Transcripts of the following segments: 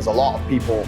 because a lot of people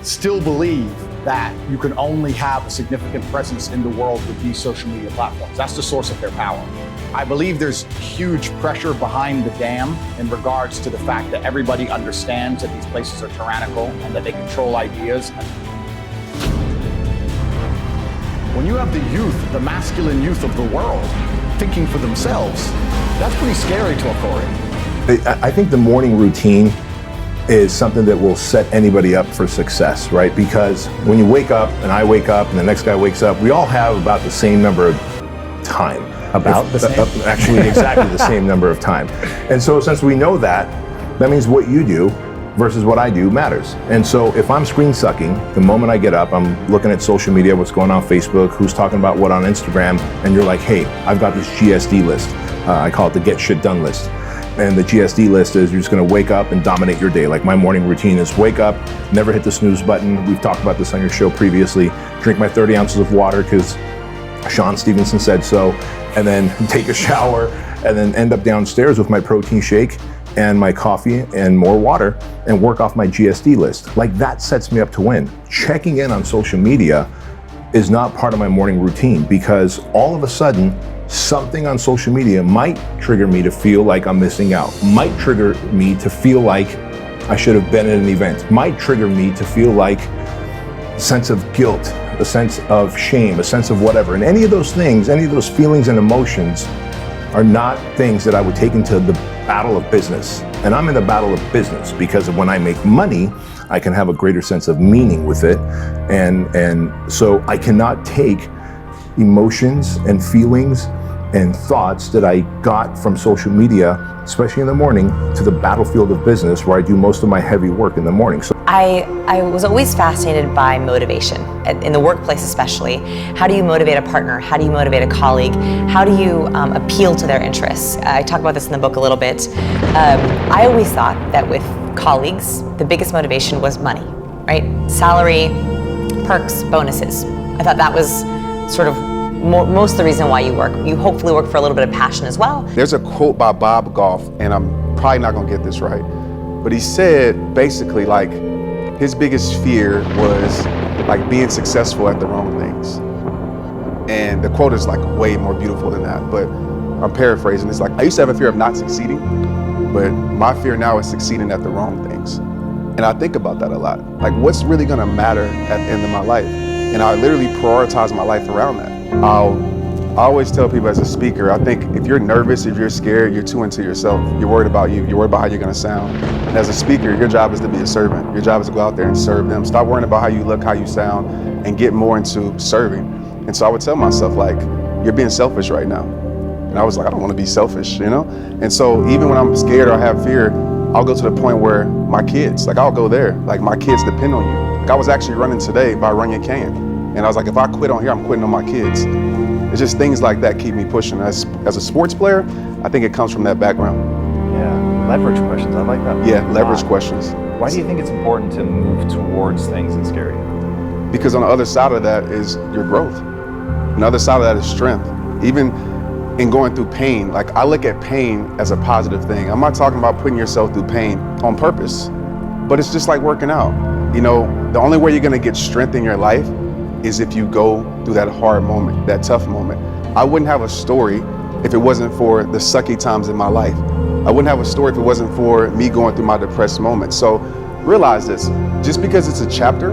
still believe that you can only have a significant presence in the world with these social media platforms. That's the source of their power. I believe there's huge pressure behind the dam in regards to the fact that everybody understands that these places are tyrannical and that they control ideas. When you have the youth, the masculine youth of the world, thinking for themselves, that's pretty scary to authority. I think the morning routine is something that will set anybody up for success, right? Because when you wake up, and I wake up, and the next guy wakes up, we all have about the same number of time. Actually, exactly the same number of time. And so since we know that, that means what you do versus what I do matters. And so if I'm screen sucking, the moment I get up, I'm looking at social media, what's going on Facebook, who's talking about what on Instagram, and you're like, hey, I've got this GSD list. I call it the get shit done list. And the GSD list is you're just gonna wake up and dominate your day. Like my morning routine is wake up, never hit the snooze button. We've talked about this on your show previously. Drink my 30 ounces of water because Sean Stevenson said so, and then take a shower, and then end up downstairs with my protein shake and my coffee and more water and work off my GSD list. Like that sets me up to win. Checking in on social media is not part of my morning routine because all of a sudden, something on social media might trigger me to feel like I'm missing out, might trigger me to feel like I should have been at an event, might trigger me to feel like a sense of guilt, a sense of shame, a sense of whatever. And any of those things, any of those feelings and emotions are not things that I would take into the battle of business. And I'm in the battle of business because when I make money, I can have a greater sense of meaning with it. And so I cannot take emotions and feelings and thoughts that I got from social media, especially in the morning, to the battlefield of business where I do most of my heavy work in the morning. So I was always fascinated by motivation, in the workplace especially. How do you motivate a partner? How do you motivate a colleague? How do you appeal to their interests? I talk about this in the book a little bit. I always thought that with colleagues, the biggest motivation was money, right? Salary, perks, bonuses. I thought that was sort of most of the reason why you work. You hopefully work for a little bit of passion as well. There's a quote by Bob Goff, and I'm probably not gonna get this right, but he said basically like his biggest fear was like being successful at the wrong things. And the quote is like way more beautiful than that, but I'm paraphrasing. It's like, I used to have a fear of not succeeding, but my fear now is succeeding at the wrong things. And I think about that a lot. Like what's really gonna matter at the end of my life? And I literally prioritize my life around that. I always tell people as a speaker, I think if you're nervous, if you're scared, you're too into yourself. You're worried about you. You're worried about how you're gonna sound. And as a speaker, your job is to be a servant. Your job is to go out there and serve them. Stop worrying about how you look, how you sound, and get more into serving. And so I would tell myself like, you're being selfish right now. And I was like, I don't wanna be selfish, you know? And so even when I'm scared or I have fear, I'll go to the point where my kids, like I'll go there. Like my kids depend on you. Like I was actually running today by Runyon Canyon. And I was like, if I quit on here, I'm quitting on my kids. It's just things like that keep me pushing. As a sports player, I think it comes from that background. Yeah, leverage questions, I like that. Yeah, leverage questions. Why do you think it's important to move towards things that scare you? Because on the other side of that is your growth. On the other side of that is strength. Even in going through pain, like I look at pain as a positive thing. I'm not talking about putting yourself through pain on purpose, but it's just like working out. You know, the only way you're gonna get strength in your life is if you go through that hard moment, that tough moment. I wouldn't have a story if it wasn't for the sucky times in my life. I wouldn't have a story if it wasn't for me going through my depressed moments. So realize this, just because it's a chapter,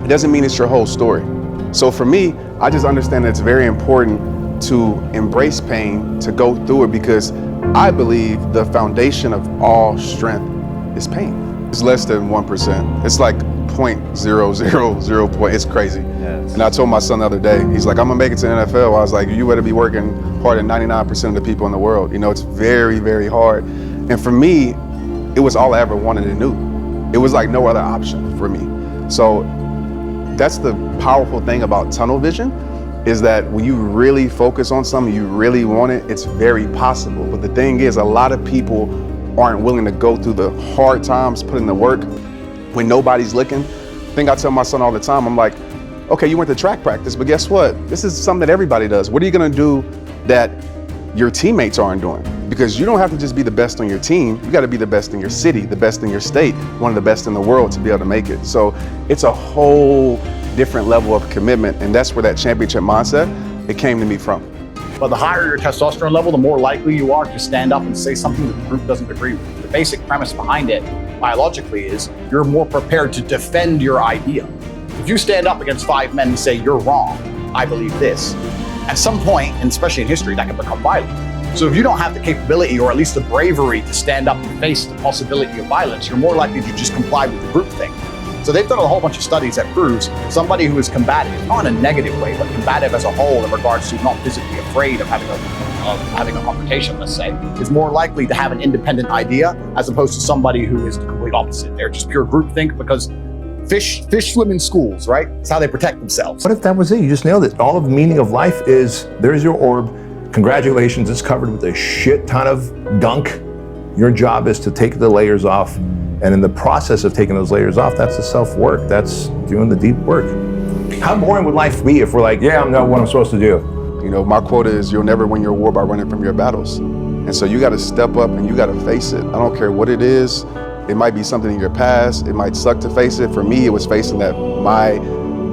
it doesn't mean it's your whole story. So for me, I just understand that it's very important to embrace pain, to go through it, because I believe the foundation of all strength is pain. It's less than 1%. It's like 0.000 point. It's crazy. Yes. And I told my son the other day, he's like, I'm gonna make it to the NFL. I was like, you better be working harder than 99% of the people in the world. You know, it's very, very hard. And for me, it was all I ever wanted and knew. It was like no other option for me. So that's the powerful thing about tunnel vision, is that when you really focus on something, you really want it, it's very possible. But the thing is, a lot of people aren't willing to go through the hard times, put in the work when nobody's looking. I think I tell my son all the time, I'm like, okay, you went to track practice, but guess what? This is something that everybody does. What are you gonna do that your teammates aren't doing? Because you don't have to just be the best on your team, you gotta be the best in your city, the best in your state, one of the best in the world to be able to make it. So it's a whole different level of commitment, and that's where that championship mindset, it came to me from. But the higher your testosterone level, the more likely you are to stand up and say something that the group doesn't agree with. The basic premise behind it, biologically, is you're more prepared to defend your idea. If you stand up against 5 men and say, you're wrong, I believe this, at some point, and especially in history, that can become violent. So if you don't have the capability, or at least the bravery, to stand up and face the possibility of violence, you're more likely to just comply with the group thing. So they've done a whole bunch of studies that proves somebody who is combative, not in a negative way, but combative as a whole in regards to not physically afraid of having a confrontation, let's say, is more likely to have an independent idea as opposed to somebody who is the complete opposite. They're just pure groupthink because fish swim in schools, right? It's how they protect themselves. What if that was it? You just nailed it. All of the meaning of life is, there's your orb. Congratulations, it's covered with a shit ton of gunk. Your job is to take the layers off. And in the process of taking those layers off, that's the self-work. That's doing the deep work. How boring would life be if we're like, yeah, I know what I'm supposed to do? You know, my quote is, you'll never win your war by running from your battles. And so you gotta step up and you gotta face it. I don't care what it is. It might be something in your past. It might suck to face it. For me, it was facing that my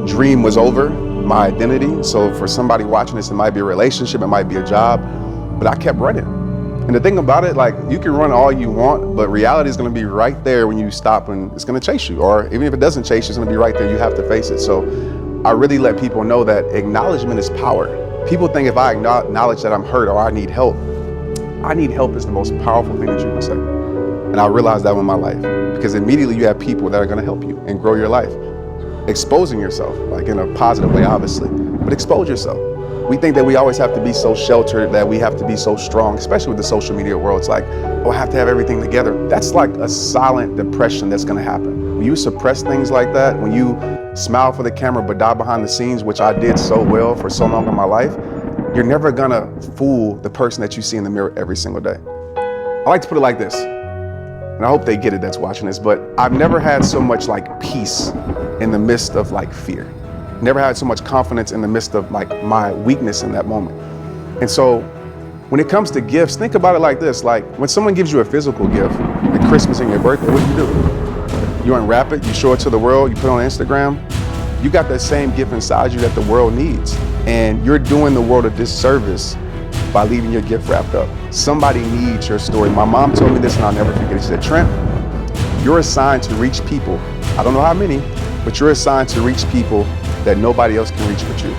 dream was over, my identity. So for somebody watching this, it might be a relationship, it might be a job, but I kept running. And the thing about it, like, you can run all you want, but reality is gonna be right there when you stop, and it's gonna chase you. Or even if it doesn't chase you, it's gonna be right there, you have to face it. So I really let people know that acknowledgement is power. People think if I acknowledge that I'm hurt or I need help is the most powerful thing that you can say. And I realized that in my life, because immediately you have people that are gonna help you and grow your life. Exposing yourself, like in a positive way, obviously, but expose yourself. We think that we always have to be so sheltered, that we have to be so strong, especially with the social media world. It's like, oh, I have to have everything together. That's like a silent depression that's gonna happen. When you suppress things like that, when you smile for the camera but die behind the scenes, which I did so well for so long in my life, you're never gonna fool the person that you see in the mirror every single day. I like to put it like this, and I hope they get it that's watching this, but I've never had so much like peace in the midst of like fear. Never had so much confidence in the midst of like my weakness in that moment. And so when it comes to gifts, think about it like this. Like when someone gives you a physical gift, like Christmas and your birthday, what do? You unwrap it, you show it to the world, you put it on Instagram. You got that same gift inside you that the world needs. And you're doing the world a disservice by leaving your gift wrapped up. Somebody needs your story. My mom told me this and I'll never forget it. She said, Trent, you're assigned to reach people. I don't know how many, but you're assigned to reach people that nobody else can reach but you.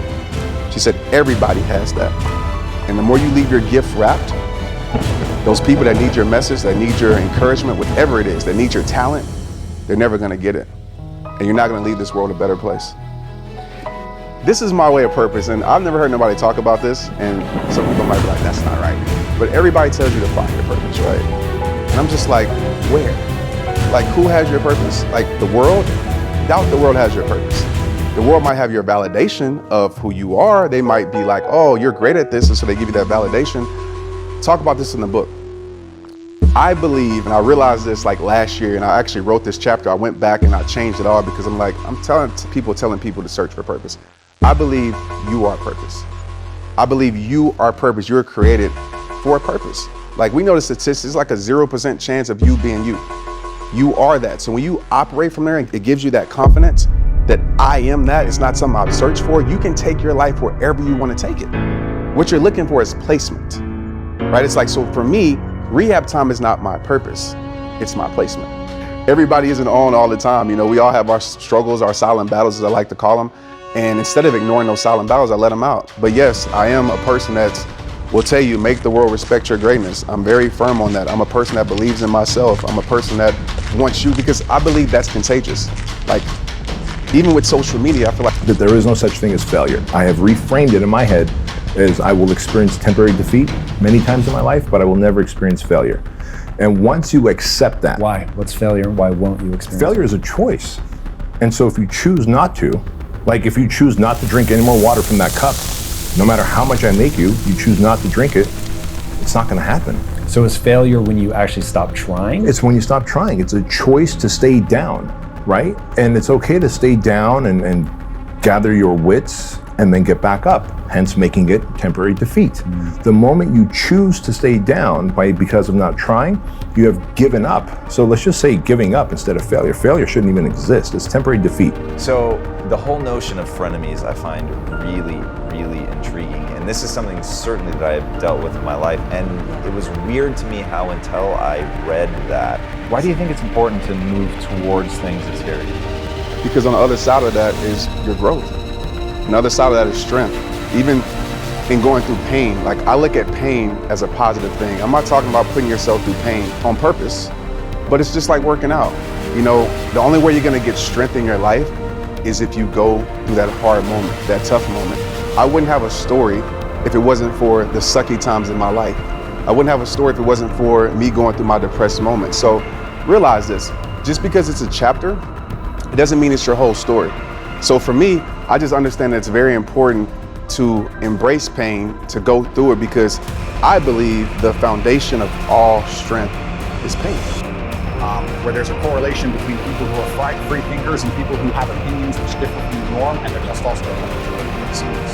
She said, everybody has that. And the more you leave your gift wrapped, those people that need your message, that need your encouragement, whatever it is, that need your talent, they're never gonna get it. And you're not gonna leave this world a better place. This is my way of purpose, and I've never heard nobody talk about this, and some people might be like, that's not right. But everybody tells you to find your purpose, right? And I'm just like, where? Like, who has your purpose? Like, the world? Doubt the world has your purpose. The world might have your validation of who you are. They might be like, oh, you're great at this, and so they give you that validation. Talk about this in the book. I believe, and I realized this like last year, and I actually wrote this chapter. I went back and I changed it all because I'm telling people to search for purpose. I believe you are purpose. I believe you are purpose. You're created for a purpose. Like, we know the statistics, it's like a 0% chance of you being you. You are that. So when you operate from there, it gives you that confidence that I am that. It's not something I've searched for. You can take your life wherever you want to take it. What you're looking for is placement, right? It's like, so for me, rehab time is not my purpose. It's my placement. Everybody isn't on all the time. You know, we all have our struggles, our silent battles, as I like to call them. And instead of ignoring those silent battles, I let them out. But yes, I am a person that will tell you, make the world respect your greatness. I'm very firm on that. I'm a person that believes in myself. I'm a person that wants you, because I believe that's contagious. Like, even with social media, I feel like that there is no such thing as failure. I have reframed it in my head as I will experience temporary defeat many times in my life, but I will never experience failure. And once you accept that. Why? What's failure? Why won't you experience failure? Is a choice. And so if you choose not to, like if you choose not to drink any more water from that cup, no matter how much I make you choose not to drink it, it's not gonna happen. So is failure when you actually stop trying? It's when you stop trying. It's a choice to stay down, right? And it's okay to stay down and gather your wits, and then get back up, hence making it temporary defeat. The moment you choose to stay down because of not trying, you have given up. So let's just say giving up instead of failure. Failure shouldn't even exist. It's temporary defeat. So the whole notion of frenemies I find really, really intriguing. And this is something certainly that I've dealt with in my life. And it was weird to me how until I read that. Why do you think it's important to move towards things that scare you? Because on the other side of that is your growth. On the other side of that is strength. Even in going through pain, like I look at pain as a positive thing. I'm not talking about putting yourself through pain on purpose, but it's just like working out. You know, the only way you're gonna get strength in your life is if you go through that hard moment, that tough moment. I wouldn't have a story if it wasn't for the sucky times in my life. I wouldn't have a story if it wasn't for me going through my depressed moments. So realize this, just because it's a chapter, it doesn't mean it's your whole story. So for me, I just understand that it's very important to embrace pain, to go through it, because I believe the foundation of all strength is pain. Where there's a correlation between people who are free thinkers and people who have opinions which differ from the norm, and they're just also